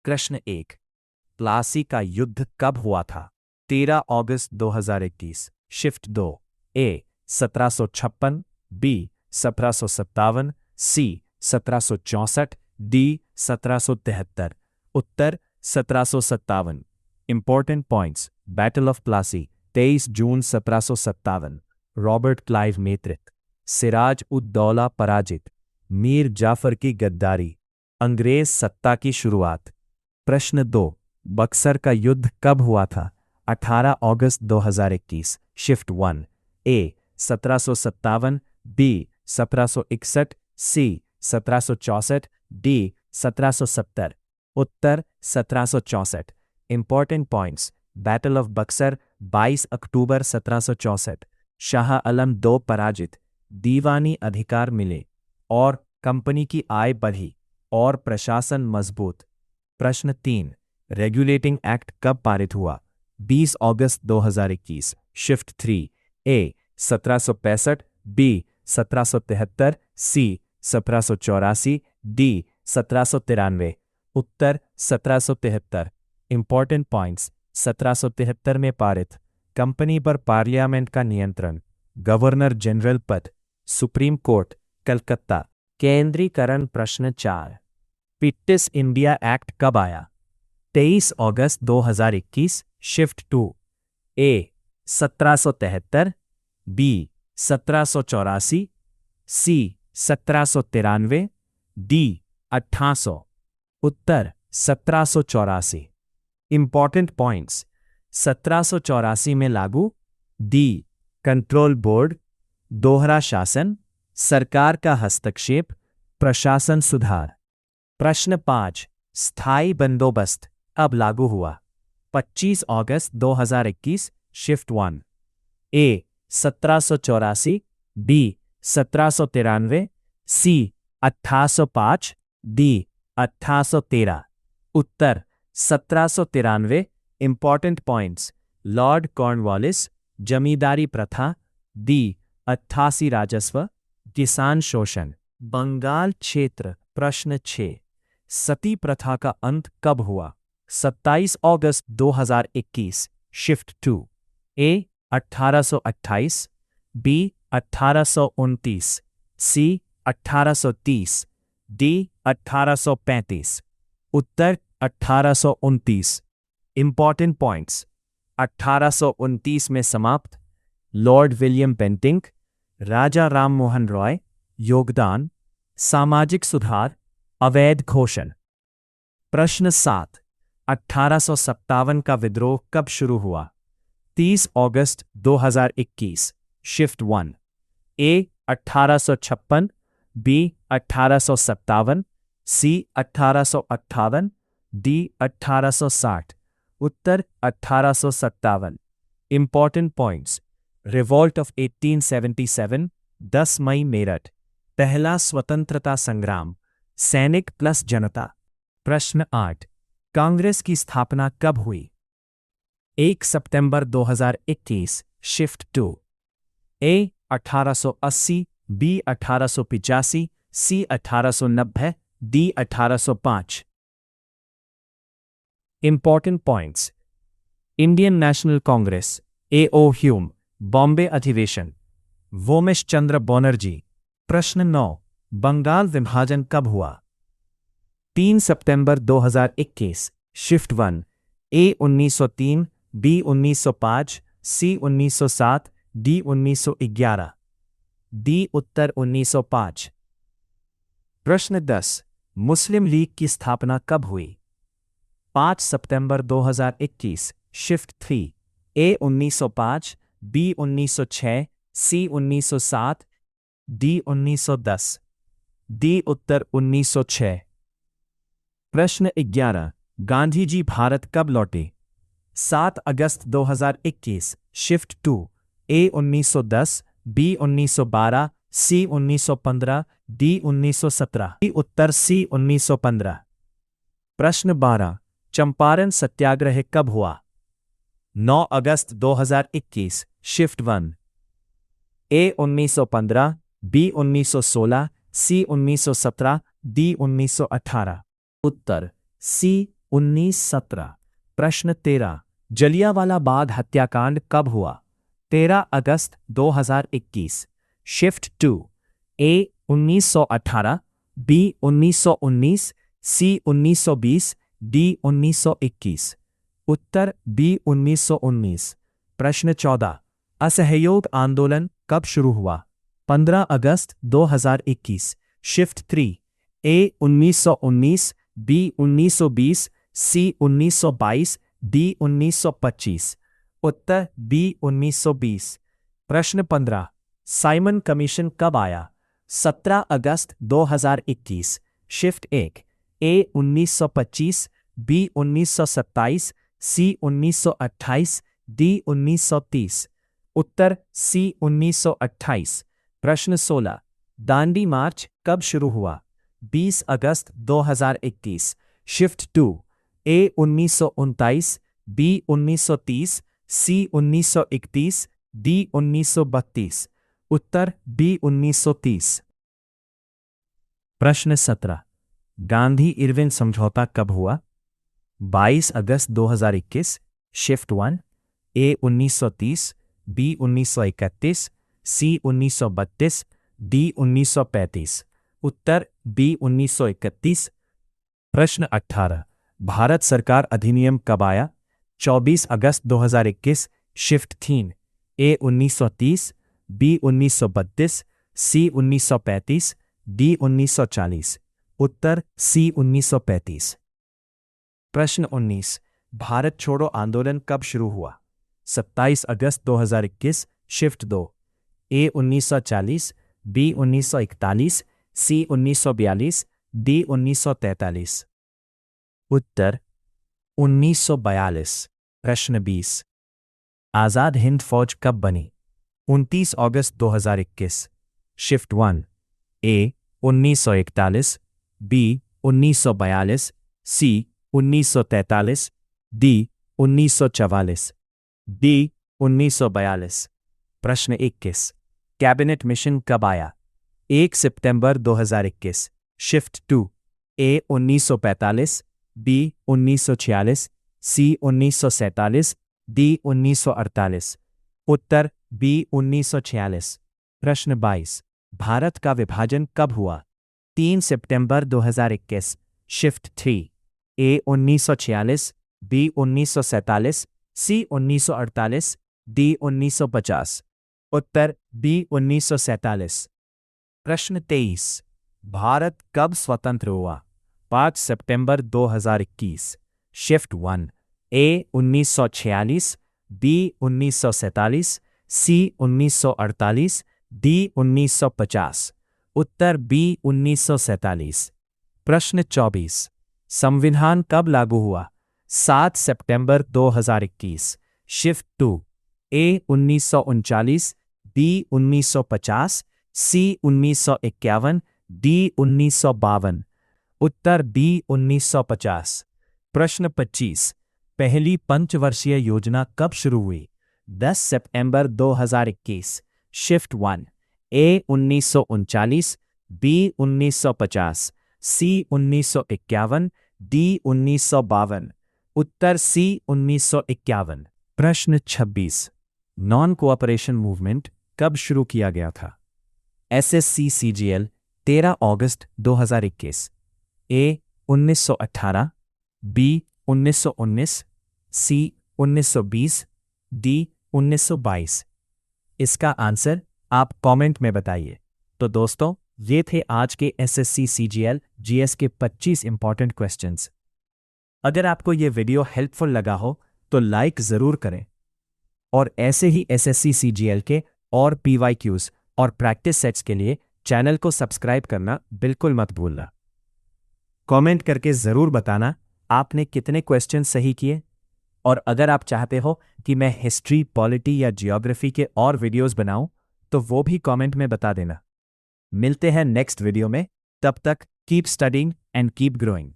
प्रश्न 1। प्लासी का युद्ध कब हुआ था? 13 अगस्त 2021। Shift 2। A 1756, B 1757, C 1764, D 1773। उत्तर 1757। Important points. Battle of Plassey 23 जून 1757। रॉबर्ट क्लाइव नेतृत्व। सिराज उद दौला पराजित। मीर जाफर की गद्दारी। अंग्रेज सत्ता की शुरुआत। प्रश्न 2। बक्सर का युद्ध कब हुआ था? 18 अगस्त 2021। Shift 1। A 1757, B 1761, C 1764, D 1770। उत्तर 1764। Important points. Battle of Buxar 22 अक्टूबर 1764। शाह आलम II पराजित। दीवानी अधिकार मिले और कंपनी की आय बढ़ी और प्रशासन मजबूत। प्रश्न 3। रेगुलेटिंग एक्ट कब पारित हुआ? 20 अगस्त 2021। शिफ्ट 3। ए 1765, बी 1773, सी 1784, डी 1793। उत्तर 1773। Important points. 1773 में पारित। कंपनी पर पार्लियामेंट का नियंत्रण। गवर्नर जनरल पद। Supreme court Calcutta. केंद्रीकरण। प्रश्न 4। पिट्स इंडिया एक्ट कब आया? 23 अगस्त 2021। शिफ्ट 2। ए 1773, बी 1784, सी 1793, डी 1800। उत्तर 1784। Important points. 1784 में लागू। D control board. दोहरा शासन। सरकार का हस्तक्षेप। प्रशासन सुधार। प्रश्न 5। स्थायी बंदोबस्त अब लागू हुआ? 25 अगस्त 2021। Shift 1। A 1784, B 1793, C 1805, D 1813। उत्तर 1793। Important points. Lord Cornwallis. जमींदारी प्रथा। डी 88 राजस्व। किसान शोषण। बंगाल क्षेत्र। प्रश्न 6। सती प्रथा का अंत कब हुआ? 27 अगस्त 2021। Shift 2। A 1828, B 1829, C 1830, D 1835। उत्तर 1829। Important points. 1829 में समाप्त। Lord William Bentinck. Raja Ram Mohan Roy. योगदान। सामाजिक सुधार। अवैध घोषण। प्रश्न 7। 1857 का विद्रोह कब शुरू हुआ? 30 अगस्त 2021। Shift 1। A 1856, B 1857, C 1858, D 1860। उत्तर 1857। Important points. Revolt of 1877। 10 मई मेरठ। पहला स्वतंत्रता संग्राम। सैनिक प्लस जनता। प्रश्न 8। कांग्रेस की स्थापना कब हुई? 1 सितंबर 2021। शिफ्ट 2। ए 1880, बी 1885, सी 1890, D 1805। Important points. Indian national Congress. A.O. Hume. Bombay अधिवेशन। वोमेश चंद्र बनर्जी। प्रश्न 9। बंगाल विभाजन कब हुआ? 3 सितंबर 2021। शिफ्ट 1। ए 1903, बी 1905, सी 1907, डी 1911। डी उत्तर 1905। प्रश्न 10। मुस्लिम लीग की स्थापना कब हुई? 5 सितंबर 2021। शिफ्ट 3। ए 1905, बी 1906, सी 1907, डी 1910। डी उत्तर 1906। प्रश्न 11। गांधी जी भारत कब लौटे? 7 अगस्त 2021। शिफ्ट 2। ए 1910, बी 1912, सी 1915, डी 1917। डी उत्तर सी 1915। प्रश्न 12। चंपारण सत्याग्रह कब हुआ? 9 अगस्त 2021। शिफ्ट 1। ए 1915, बी 1916, सी 1917, डी 1918। उत्तर सी 1917। प्रश्न 13, जलियांवाला बाग हत्याकांड कब हुआ? 13 अगस्त 2021। शिफ्ट 2, ए 1918, बी 1919, सी 1920, डी 1921। उत्तर बी 1919। प्रश्न 14, असहयोग आंदोलन कब शुरू हुआ? 15 अगस्त 2021। शिफ्ट 3, ए 1919, बी 1920, सी 1922, डी 1925। उत्तर बी 1920। प्रश्न 15, साइमन कमीशन कब आया? 17 अगस्त 2021। शिफ्ट 1, ए 1925, बी 1927, सी 1928, डी 1930। उत्तर सी 1928। प्रश्न 16, दांडी मार्च कब शुरू हुआ? 20 अगस्त 2021। शिफ्ट 2, ए 1929, बी 1930, सी 1931, डी 1932। उत्तर बी 1930। प्रश्न 17, गांधी इरविन समझौता कब हुआ? 22 अगस्त 2021। शिफ्ट 1, ए 1930, बी 1931, सी 1932, डी 1935। उत्तर बी 1931। प्रश्न 18, भारत सरकार अधिनियम कब आया? 24 अगस्त 2021। शिफ्ट 3, ए 1930, बी 1932, सी 1935, डी 1940। उत्तर सी 1935। प्रश्न 19, भारत छोड़ो आंदोलन कब शुरू हुआ? 27 अगस्त 2021। शिफ्ट 2, ए 1940, बी 1941, सी 1942, डी 1943। उत्तर 1942। प्रश्न 20, आज़ाद हिंद फौज कब बनी? 29 अगस्त 2021। शिफ्ट 1, ए 1941, बी 1942, सी 1943, डी 1944। डी 1942। प्रश्न 21, कैबिनेट मिशन कब आया? 1 सितंबर 2021। शिफ्ट 2, ए 1945, बी 1946, सी 1947, डी 1948। उत्तर बी 1946। प्रश्न 22, भारत का विभाजन कब हुआ? 3 सितंबर 2021। शिफ्ट 3, ए 1946, बी 1947, सी 1948, डी 1950। उत्तर बी 1947। प्रश्न 23, भारत कब स्वतंत्र हुआ? 5 सितंबर 2021। शिफ्ट 1, ए 1946, बी 1947, सी 1948, डी 1950। उत्तर बी 1947। प्रश्न 24, संविधान कब लागू हुआ? 7 सितंबर 2021। शिफ्ट 2, ए 1939, बी 1950, सी 1951, डी 1952। उत्तर बी 1950। प्रश्न 25, पहली पंचवर्षीय योजना कब शुरू हुई? 10 सितंबर 2021। शिफ्ट 1, ए 1939, बी 1950, सी 1951, डी 1952। उत्तर सी 1951। प्रश्न 26, नॉन कोऑपरेशन मूवमेंट कब शुरू किया गया था? एसएससी सीजीएल 13 अगस्त 2021। ए 1918, बी 1919, सी 1920, डी 1922। इसका आंसर आप कमेंट में बताइए। तो दोस्तों, ये थे आज के एसएससी सीजीएल जीएस के 25 इंपॉर्टेंट क्वेश्चंस। अगर आपको ये वीडियो हेल्पफुल लगा हो तो लाइक ज़रूर करें और ऐसे ही एसएससी सीजीएल के और पीवाईक्यूज और प्रैक्टिस सेट्स के लिए चैनल को सब्सक्राइब करना बिल्कुल मत भूलना। कमेंट करके ज़रूर बताना आपने कितने क्वेश्चन सही किए, और अगर आप चाहते हो कि मैं हिस्ट्री, पॉलिटी या जियोग्राफी के और वीडियोस बनाऊं तो वो भी कमेंट में बता देना। मिलते हैं नेक्स्ट वीडियो में, तब तक keep studying and keep growing.